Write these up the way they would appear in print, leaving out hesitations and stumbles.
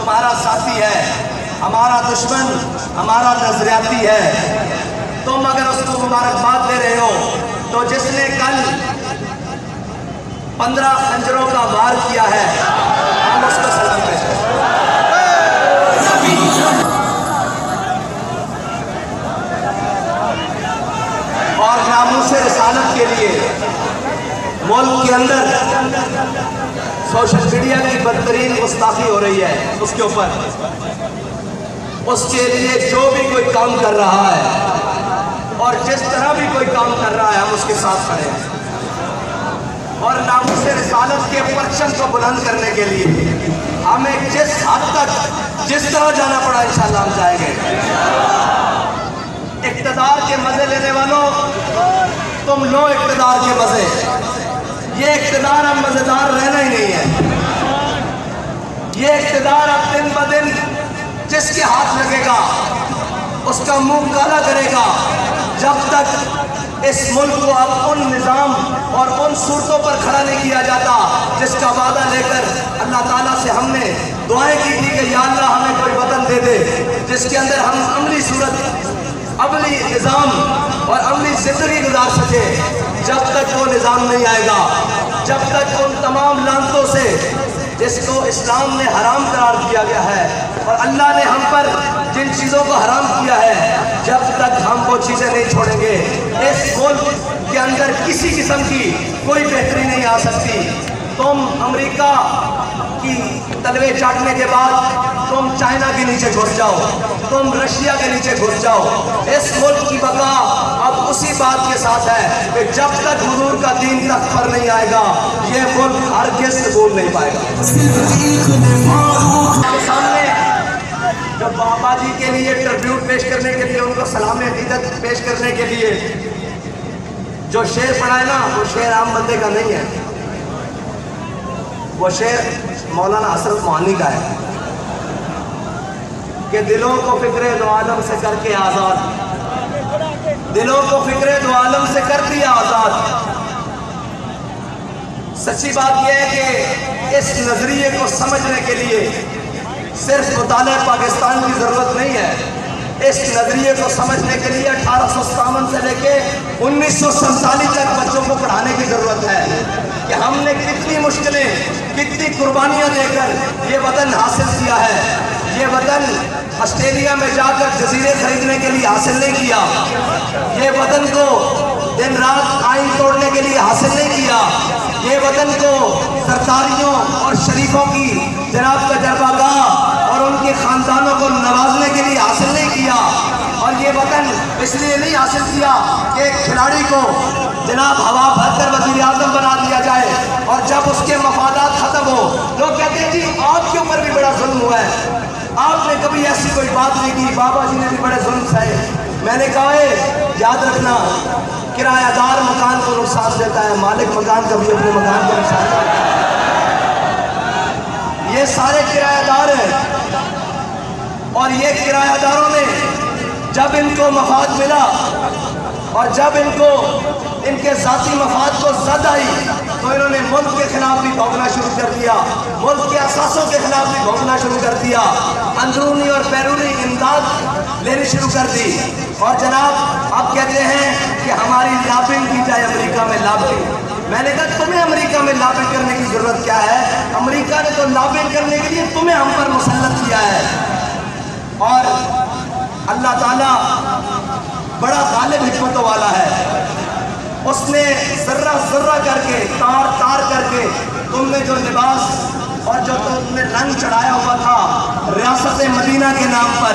تمہارا ساتھی ہے، ہمارا دشمن ہمارا نظریاتی ہے، تم اگر اس کو مبارکباد دے رہے ہو تو جس نے کل 15 خنجروں کا وار کیا ہے ہم اس کو سلام پیش کریں۔ اور ناموس رسالت کے لیے ملک کے اندر سوشل میڈیا کی بدترین گستاخی ہو رہی ہے، اس کے اوپر اس کے لیے جو بھی کوئی کام کر رہا ہے اور جس طرح بھی کوئی کام کر رہا ہے ہم اس کے ساتھ کھڑے ہیں، اور ناموس رسالت کے پرچم کو بلند کرنے کے لیے ہمیں جس حد تک جس طرح جانا پڑا انشاءاللہ ہم جائیں گے۔ اقتدار کے مزے لینے والوں تم لو اقتدار کے مزے، یہ اقتدار اب مزیدار رہنا ہی نہیں ہے، یہ اقتدار اب دن بدن جس کے ہاتھ لگے گا اس کا منہ کالا کرے گا، جب تک اس ملک کو اب ان نظام اور ان صورتوں پر کھڑا نہیں کیا جاتا جس کا وعدہ لے کر اللہ تعالیٰ سے ہم نے دعائیں کی تھی کہ یا اللہ ہمیں کوئی وطن دے دے جس کے اندر ہم عملی صورت، عملی نظام اور عملی زندگی گزار سکے۔ جب تک وہ نظام نہیں آئے گا، جب تک ان تمام لعنتوں سے جس کو اسلام نے حرام قرار دیا گیا ہے اور اللہ نے ہم پر جن چیزوں کو حرام کیا ہے، جب تک ہم وہ چیزیں نہیں چھوڑیں گے اس ملک کے اندر کسی قسم کی کوئی بہتری نہیں آ سکتی۔ تم امریکہ کی تلوے چاٹنے کے بعد تم چائنا کے نیچے گھس جاؤ، تم رشیا کے نیچے گھس جاؤ، اس ملک کی بقا اب اسی بات کے ساتھ ہے کہ جب تک حضور کا دین تخت پر نہیں آئے گا یہ ملک ہرگز قبول نہیں پائے گا۔ سامنے جو بابا جی کے لیے ٹربیوٹ پیش کرنے کے لیے، ان کو سلام عقیدت پیش کرنے کے لیے جو شعر پڑھا ہے نا، وہ شعر عام بندے کا نہیں ہے، وہ شعر مولانا حسرت موہانی کا ہے کہ دلوں کو فکر دو عالم سے کر کے آزاد، دلوں کو فکر دو عالم سے کر دیا آزاد۔ سچی بات یہ ہے کہ اس نظریے کو سمجھنے کے لیے صرف مطالعہ پاکستان کی ضرورت نہیں ہے، اس نظریے کو سمجھنے کے لیے 1857 سے لے کے 1947 تک بچوں کو پڑھانے کی ضرورت ہے کہ ہم نے کتنی مشکلیں، کتنی قربانیاں دے کر یہ وطن حاصل کیا ہے۔ یہ وطن آسٹریلیا میں جا کر جزیرے خریدنے کے لیے حاصل نہیں کیا، یہ وطن کو دن رات آئین توڑنے کے لیے حاصل نہیں کیا، یہ وطن کو سرکاریوں اور شریفوں کی جناب تجربہ گاہ اور ان کے خاندانوں کو نوازنے کے لیے حاصل نہیں کیا، اور یہ وطن اس لیے نہیں حاصل کیا کہ ایک کھلاڑی کو جناب ہوا بھر کر وزیر اعظم بنا دیا جائے اور جب اس کے مفادات ختم ہو لوگ کہتے ہیں جی آپ کے اوپر بھی بڑا ظلم ہوا ہے، آپ نے کبھی ایسی کوئی بات نہیں کی، بابا جی نے بھی بڑے ظلم سہے۔ میں نے کہا ہے یاد رکھنا، کرایہ دار مکان کو نقصان دیتا ہے، مالک مکان کبھی اپنے مکان کو نقصان دیتا ہے۔ یہ سارے کرایہ دار ہیں اور یہ کرایہ داروں نے جب ان کو مفاد ملا اور جب ان کو ان کے ذاتی مفاد کو زد آئی تو انہوں نے ملک کے خلاف بھی بھونکنا شروع کر دیا، ملک کے اساسوں کے خلاف بھی بھونکنا شروع کر دیا، اندرونی اور بیرونی امداد لینی شروع کر دی، اور جناب اب کہتے ہیں کہ ہماری لابنگ کی جائے امریکہ میں لابنگ۔ میں نے کہا تمہیں امریکہ میں لابنگ کرنے کی ضرورت کیا ہے؟ امریکہ نے تو لابنگ کرنے کے لیے تمہیں ہم پر مسلط کیا ہے، اور اللہ تعالیٰ بڑا غالب حکمتوں والا ہے، اس نے ذرہ ذرہ کر کے تار تار کر کے تم نے جو لباس اور جو تم نے رنگ چڑھایا ہوا تھا ریاست مدینہ کے نام پر،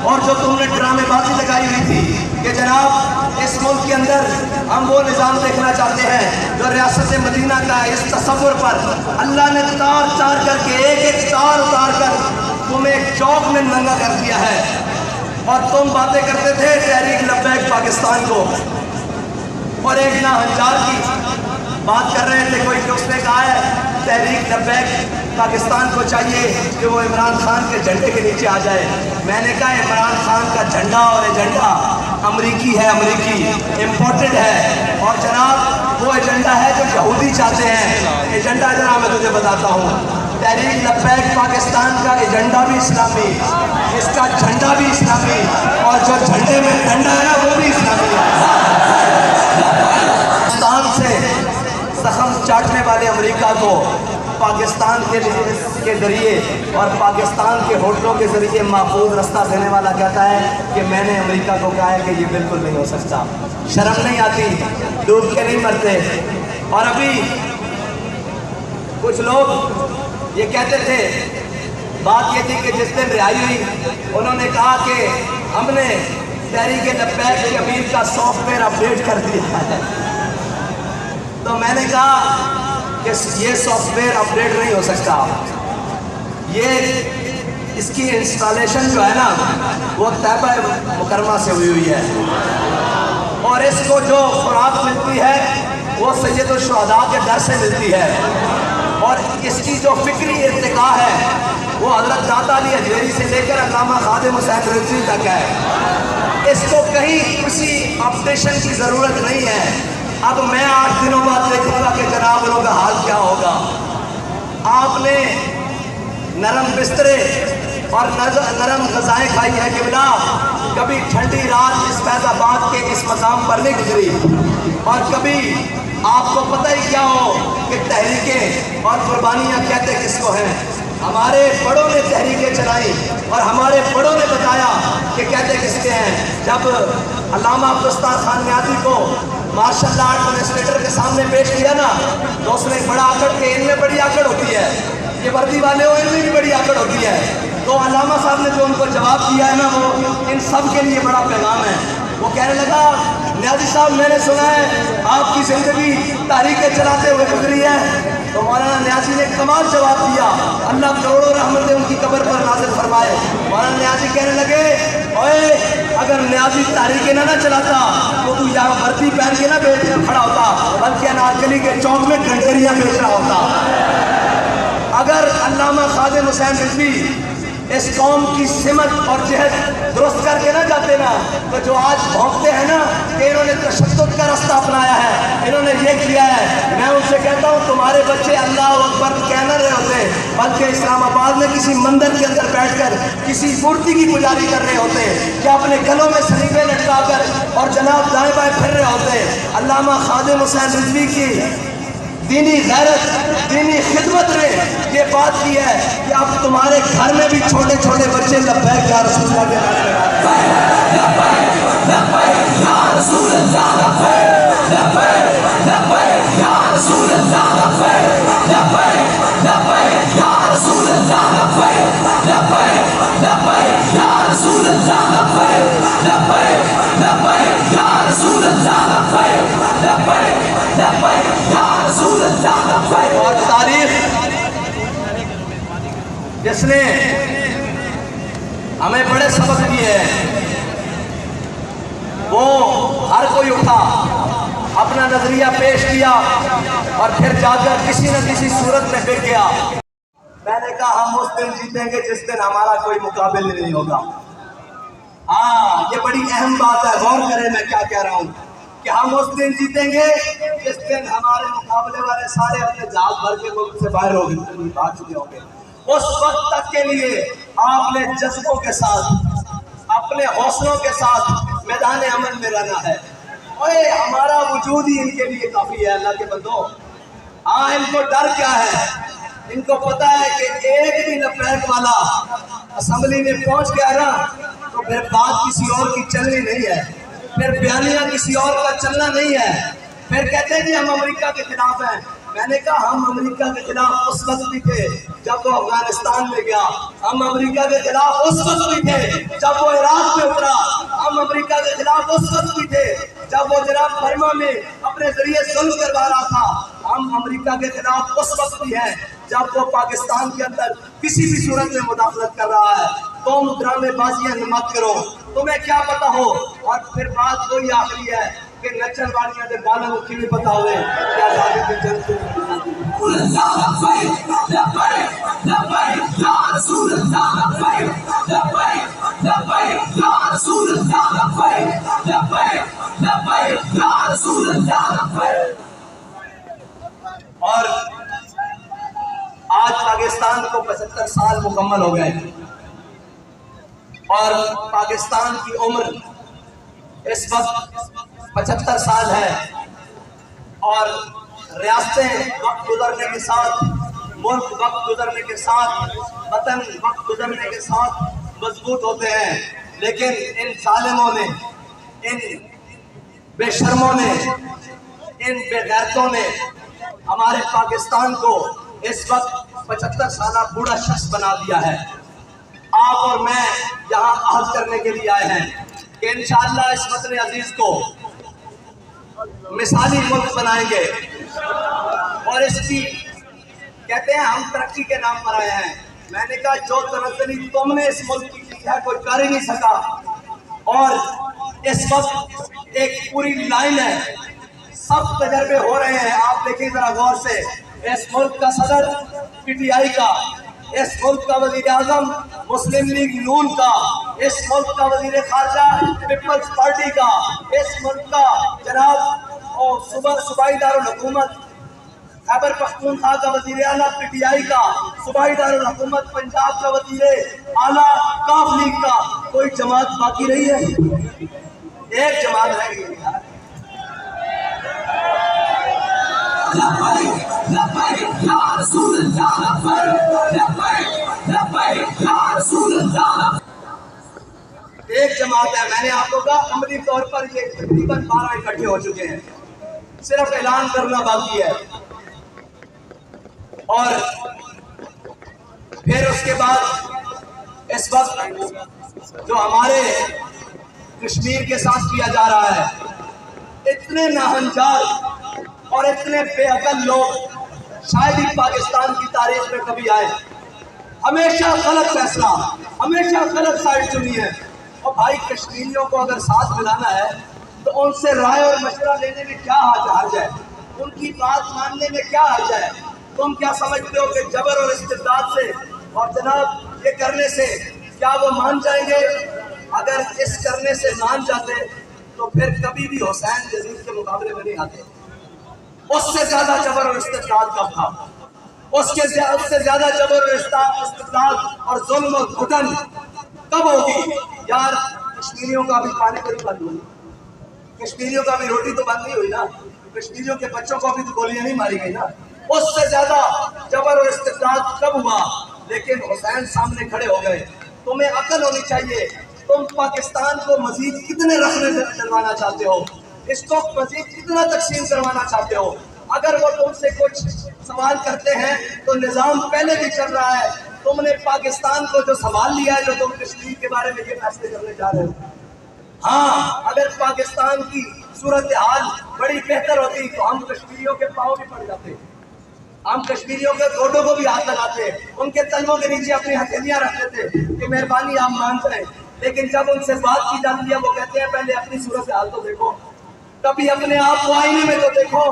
اور جو تم نے ڈرامے بازی لگائی ہوئی تھی کہ جناب اس ملک کے اندر ہم وہ نظام دیکھنا چاہتے ہیں جو ریاست مدینہ کا ہے، اس تصور پر اللہ نے تار تار کر کے ایک ایک تار اتار کر تمہیں ایک چوک میں ننگا کر دیا ہے، اور تم باتیں کرتے تھے تحریک لبیک پاکستان کو، اور ایک ناہنجار کی بات کر رہے تھے کوئی کہ اس نے کہا ہے تحریک لبیک پاکستان کو چاہیے کہ وہ عمران خان کے جھنڈے کے نیچے آ جائے۔ میں نے کہا عمران خان کا جھنڈا اور ایجنڈا امریکی ہے، امریکی امپورٹڈ ہے، اور جناب وہ ایجنڈا ہے جو یہودی چاہتے ہیں۔ ایجنڈا جناب میں تجھے بتاتا ہوں، تحریک لبیک پاکستان کا ایجنڈا بھی اسلامی، اس کا جھنڈا بھی اسلامی، اور جو جھنڈے میں ڈنڈا ہے نا وہ بھی اسلامی ہے۔ پاکستان سے زخم چاٹنے والے امریکہ کو پاکستان کے ذریعے اور پاکستان کے ہوٹلوں کے ذریعے محفوظ رستہ دینے والا کہتا ہے کہ میں نے امریکہ کو کہا ہے کہ یہ بالکل نہیں ہو سکتا۔ شرم نہیں آتی؟ ڈوب کے نہیں مرتے؟ اور ابھی کچھ لوگ یہ کہتے تھے، بات یہ تھی کہ جس دن رہائی ہوئی انہوں نے کہا کہ ہم نے تحریک لبیک کے امیر کا سافٹ ویئر اپڈیٹ کر دیا ہے۔ تو میں نے کہا کہ یہ سافٹ ویئر اپڈیٹ نہیں ہو سکتا، یہ اس کی انسٹالیشن جو ہے نا وہ طیبہ مکرمہ سے ہوئی ہے، اور اس کو جو خوراک ملتی ہے وہ سید الشہداء کے در سے ملتی ہے، اور اس کی جو فکری ارتقاء ہے وہ حضرت داتا علی اجمیری سے لے کر علامہ خادم حسین رضوی تک ہے۔ اس کو کہیں کسی اپڈیشن کی ضرورت نہیں ہے۔ اب میں 8 دنوں بعد دیکھوں گا کہ جنابوں کا حال کیا ہوگا۔ آپ نے نرم بسترے اور نرم غذائیں کھائی ہے قبلہ، کبھی ٹھنڈی رات اس فیض آباد کے اس مقام پر نہیں گزری، اور کبھی آپ کو پتہ ہی کیا ہو کہ تحریکیں اور قربانیاں کہتے کس کو ہیں۔ ہمارے بڑوں نے تحریکیں چلائی اور ہمارے بڑوں نے بتایا کہ کہتے کس کے ہیں۔ جب علامہ عبدالستار خان نیازی کو مارشل آرٹ ایڈمنسٹریٹر کے سامنے پیش کیا نا تو اس نے بڑا آکڑ کے ان میں بڑی آکڑ ہوتی ہے، یہ وردی والے ہو ان میں بھی بڑی آکڑ ہوتی ہے، تو علامہ صاحب نے جو ان کو جواب دیا ہے نا وہ ان سب کے لیے بڑا پیغام ہے۔ وہ کہنے لگا، نیازی صاحب میں نے سنا ہے آپ کی زندگی تحریکیں چلاتے ہوئے گزری ہے۔ تو مولانا نیازی نے کمال جواب دیا، اللہ کروڑوں رحمتیں ان کی قبر پر نازل فرمائے۔ مولانا نیازی کہنے لگے، اوے اگر نیازی تحریکیں نہ چلاتا تو تو یہاں وردی پہن کے نہ بیٹھ کھڑا ہوتا، بلکہ انارکلی کے چوک میں گھنٹریاں بیچ رہا ہوتا۔ اگر علامہ خادم حسین رضوی اس قوم کی سمت اور جہت درست کر کے نہ جاتے نا تو جو آج بھونکتے ہیں نا کہ انہوں نے تشدد کا رستہ اپنایا ہے، انہوں نے یہ کیا ہے، میں ان سے کہتا ہوں تمہارے بچے اللہ اکبر کہہ نہ رہے ہوتے بلکہ اسلام آباد میں کسی مندر کے اندر بیٹھ کر کسی مورتی کی پجاری کر رہے ہوتے، کہ اپنے گلوں میں سلیبے لٹکا کر اور جناب دائیں بائیں پھر رہے ہوتے۔ علامہ خادم حسین رضوی کی دینی غیرت، دینی خدمت نے یہ بات کی ہے کہ اب تمہارے گھر میں بھی چھوٹے چھوٹے بچے لبیک یا رسول اللہ کے نعرے لگاتے ہیں۔ لبیک یا رسول اللہ، لبیک لبیک یا رسول اللہ، لبیک لبیک یا رسول اللہ، لبیک لبیک یا رسول اللہ، لبیک لبیک یا رسول اللہ، لبیک لبیک یا رسول اللہ۔ اور تاریخ جس نے ہمیں بڑے سبق دیے ہیں، وہ ہر کوئی اٹھا اپنا نظریہ پیش کیا اور پھر جا کر کسی نہ کسی صورت میں بک گیا۔ میں نے کہا ہم اس دن جیتیں گے جس دن ہمارا کوئی مقابل نہیں ہوگا۔ یہ بڑی اہم بات ہے، غور کریں میں کیا کہہ رہا ہوں، کہ ہم اس دن جیتیں گے جس دن ہمارے مقابلے والے سارے اپنے جہاز بھر کے ملک سے باہر ہو چکے ہوں گے۔ اس وقت تک کے لیے آپ نے جذبوں کے ساتھ اپنے حوصلوں کے ساتھ میدان عمل میں رہنا ہے۔ اوے ہمارا وجود ہی ان کے لیے کافی ہے اللہ کے بندو۔ ان کو ڈر کیا ہے؟ ان کو پتا ہے کہ ایک بھی لبیک والا اسمبلی میں پہنچ گیا نا تو پھر بات کسی اور کی چلنی نہیں ہے، پھر بیانیہ کسی اور کا چلنا نہیں ہے، پھر کہتے ہیں کہ ہم امریکہ کے خلاف ہیں۔ میں نے کہا ہم امریکہ کے خلاف اس وقت بھی تھے جب وہ افغانستان میں گیا، ہم امریکہ کے خلاف اس وقت بھی تھے جب وہ عراق میں اترا، ہم امریکہ کے خلاف اس وقت بھی تھے جب وہ جناب برما میں اپنے ذریعے ظلم کروا رہا تھا، ہم امریکہ کے خلاف اس وقت بھی ہیں جب وہ پاکستان کے اندر کسی بھی صورت میں مداخلت کر رہا ہے۔ تم ڈرامے بازیاں مت کرو، تمہیں کیا پتا ہو۔ اور پھر بات کوئی آخری ہے کہ نچن والیاں دے گانا مکھی بھی پتا ہوئے کیا زیادہ دی جنگ اور آج پاکستان پاکستان کو 75 سال مکمل ہو گئے اور پاکستان کی عمر اس وقت 75 سال ہے اور ریاستیں وقت گزرنے کے ساتھ، ملک وقت گزرنے کے ساتھ، وطن وقت گزرنے کے ساتھ مضبوط ہوتے ہیں، لیکن ان ظالموں نے، ان بے شرموں نے، ان بے غیرتوں نے ہمارے پاکستان کو اس وقت 75 سالہ بوڑھا شخص بنا دیا ہے۔ آپ اور میں یہاں عہد کرنے کے لیے آئے ہیں کہ انشاءاللہ اس وطن عزیز کو مثالی ملک بنائیں گے، اور اس کی کہتے ہیں ہم ترقی کے نام پر آئے ہیں۔ میں نے کہا جو ترقی تم نے اس ملک کی کی ہے کوئی کر ہی نہیں سکا، اور اس وقت ایک پوری لائن ہے، سب تجربے ہو رہے ہیں۔ آپ دیکھیں ذرا غور سے، اس ملک کا صدر پی ٹی آئی کا، اس ملک کا وزیر اعظم مسلم لیگ نون کا، اس ملک کا وزیر خارجہ پیپلز پارٹی کا، اس ملک کا جناب صوبائی دارالحکومت خیبر پختونخوا کا وزیر اعلیٰ پی ٹی آئی کا، صوبائی دارالحکومت پنجاب کا وزیر اعلیٰ کاف لیگ کا، کوئی جماعت باقی رہی ہے؟ ایک جماعت رہ گئی ہے۔ ایک جماعت ہے۔ میں نے آپ کو کہا عملی طور پر یہ تقریباً 12 اکٹھے ہو چکے ہیں، صرف اعلان کرنا باقی ہے۔ اور پھر اس کے بعد اس وقت جو ہمارے کشمیر کے ساتھ کیا جا رہا ہے، اتنے ناہنجار اور اتنے بے عقل لوگ شاید ہی پاکستان کی تاریخ میں کبھی آئے۔ ہمیشہ غلط فیصلہ، ہمیشہ غلط سائڈ چنی ہے۔ اور بھائی کشمیریوں کو اگر ساتھ ملانا ہے تو ان سے رائے اور مشورہ لینے میں کیا حرج ہے، ان کی بات ماننے میں کیا حرج ہے؟ تم کیا سمجھتے ہو کہ جبر اور استبداد سے اور جناب یہ کرنے سے کیا وہ مان جائیں گے؟ اگر اس کرنے سے مان جاتے تو پھر کبھی بھی حسین یزید کے مقابلے میں نہیں آتے۔ اس سے زیادہ جبر اور استبداد کب تھا؟ اس سے زیادہ جبر اور استبداد اور ظلم اور گھٹن کب ہوگی؟ یار کشمیریوں کا بھی پانی کو نہیں بند ہوئی، کشمیریوں کا بھی روٹی تو بند نہیں ہوئی نا، کشمیریوں کے بچوں کو بھی تو گولیاں نہیں ماری گئی نا۔ اس سے زیادہ جبر اور استبداد کب ہوا؟ لیکن حسین سامنے کھڑے ہو گئے۔ تمہیں عقل ہونی چاہیے، تم پاکستان کو مزید کتنے رکھنے ڈلوانا چاہتے ہو، اس کو مزید کتنا تقسیم کروانا چاہتے ہو؟ اگر وہ تم سے کچھ سوال کرتے ہیں تو نظام پہلے بھی چل رہا ہے۔ تم نے پاکستان کو جو سنبھال لیا ہے، جو تم کشمیر کے بارے میں یہ فیصلے کرنے جا رہے ہو۔ ہاں اگر پاکستان کی صورتحال بڑی بہتر ہوتی تو ہم کشمیریوں کے پاؤں بھی پڑ جاتے، ہم کشمیریوں کے گوڈوں کو بھی ہاتھ لگاتے، ان کے تلووں کے نیچے اپنی ہتھیلیاں رکھتے تھے کہ مہربانی آپ مان جائیں۔ لیکن جب ان سے بات کی جاتی ہے وہ کہتے ہیں پہلے اپنی صورتحال تو دیکھو، کبھی اپنے آپ کو آئینے میں تو دیکھو،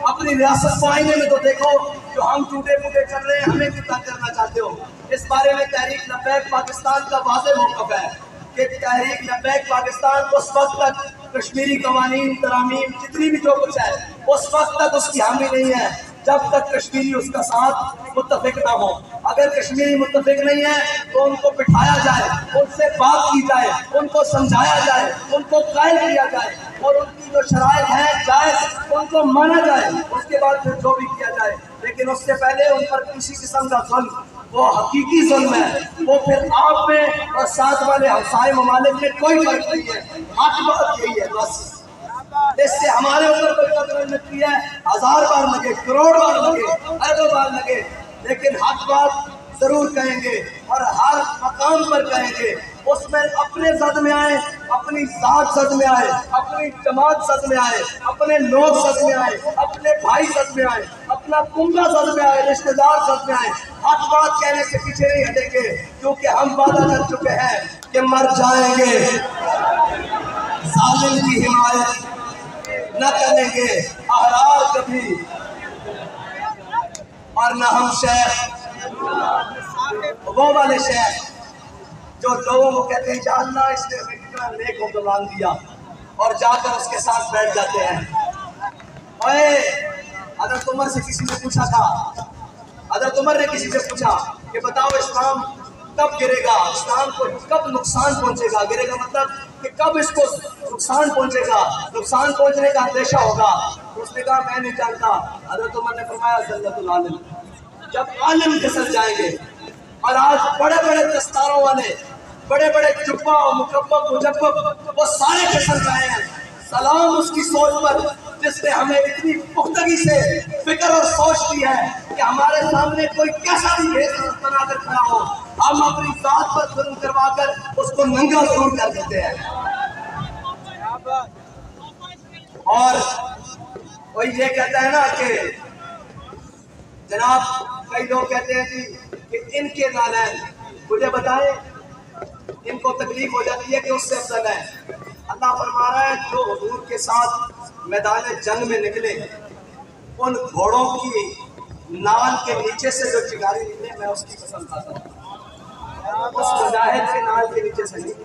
اپنی ریاست کو آئینے میں تو دیکھو، جو ہم ٹوٹے پھوٹے کر رہے ہیں ہمیں کتنا کرنا چاہتے ہو۔ اس بارے میں تحریک لبیک پاکستان کا واضح موقف ہے کہ تحریک لبیک پاکستان اس وقت تک کشمیری قوانین ترامیم جتنی بھی جو کچھ ہے اس وقت تک اس کی حامی نہیں ہے جب تک کشمیری اس کا ساتھ متفق نہ ہو۔ اگر کشمیری متفق نہیں ہے تو ان کو بٹھایا جائے، ان سے بات کی جائے، ان کو سمجھایا جائے، ان کو قائل کیا جائے، اور ان کی جو شرائط ہیں جائز ان کو مانا جائے، اس کے بعد پھر جو بھی کیا جائے۔ لیکن اس سے پہلے ان پر کسی قسم کا ظلم، وہ حقیقی ظلم ہے، وہ پھر آپ میں اور ساتھ والے ہمسائے ممالک میں کوئی فرق نہیں ہے۔ حق بات یہی ہے بس، اس سے ہمارے اوپر کوئی قدر لگتی ہے، 1000 بار لگے، کروڑ بار لگے، اربوں بار لگے، لیکن حق بات ضرور کہیں گے اور ہر مقام پر کہیں گے۔ اس میں اپنے زد میں آئے، اپنی ذات زد میں آئے، اپنی جماعت زد میں آئے، اپنے لوگ زد میں آئے، اپنے بھائی زد میں آئے، اپنا کنبہ زد میں آئے، رشتہ دار زد میں آئے، حق بات کہنے سے پیچھے نہیں ہٹیں گے، کیونکہ ہم وعدہ کر چکے ہیں کہ مر جائیں گے، ظالم کی حمایت نہ کریں گے احرار کبھی، اور نہ ہم شیخ وہ والے شیخ جو لوگوں کو کہتے ہیں یا اللہ اس نے اتنا نیک حکمران دیا اور جا کر اس کے ساتھ بیٹھ جاتے ہیں۔ حضرت عمر سے کسی نے پوچھا تھا، حضرت عمر نے کسی سے پوچھا کہ بتاؤ اسلام کب گرے گا، اسلام کو کب نقصان پہنچے گا؟ گرے گا مطلب کہ کب اس کو نقصان پہنچے گا، نقصان پہنچنے کا اندیشہ ہوگا۔ اس نے کہا میں نہیں جانتا۔ حضرت عمر نے فرمایا ذلت العالم، جب عالم پھسل جائیں گے۔ اور آج بڑے بڑے دستاروں والے، بڑے بڑے جبہ و مکبب مجبب، وہ سارے پھسل رہے ہیں۔ سلام اس کی سوچ پر جس نے ہمیں اتنی پختگی سے فکر اور سوچ دی ہے کہ ہمارے سامنے کوئی کیسا بھی بھید بنا کر کھڑا ہو، ہم اپنی ذات پر ظلم کروا کر اس کو ننگا ضرور کر دیتے ہیں۔ اور وہ یہ کہتا ہے نا کہ جناب کئی لوگ کہتے ہیں کہ ان کے نالین، مجھے بتائیں ان کو تکلیف ہو جاتی ہے کہ اس سے افضل ہے۔ اللہ فرما رہا ہے جو حضور کے ساتھ میدان جنگ میں نکلے، ان گھوڑوں کی نال کے نیچے سے جو چنگاری نکلے، میں اس کی قسم کھاتا ہوں، اس مجاہد کے نال کے نیچے سے نہیں،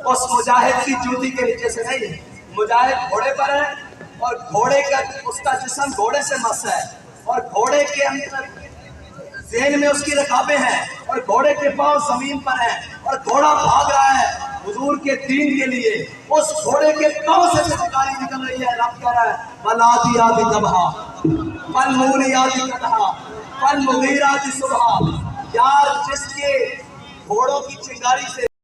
اس مجاہد کی جوتی کے نیچے سے نہیں۔ مجاہد گھوڑے پر ہے اور گھوڑے کا اس کا جسم گھوڑے سے مس ہے، اور گھوڑے کے اندر ذہن میں اس کی رکابیں ہیں، اور گھوڑے کے پاؤں زمین پر ہیں، اور گھوڑا بھاگ رہا ہے حضور کے دین کے لیے۔ اس گھوڑے کے پاؤں سے چنگاری نکل رہی ہے۔ رب کہہ رہا ہے وَالْعَادِيَاتِ ضَبْحًا فَالْمُورِيَاتِ قَدْحًا فَالْمُغِيرَاتِ صُبْحًا۔ یار جس کے گھوڑوں کی چنگاری سے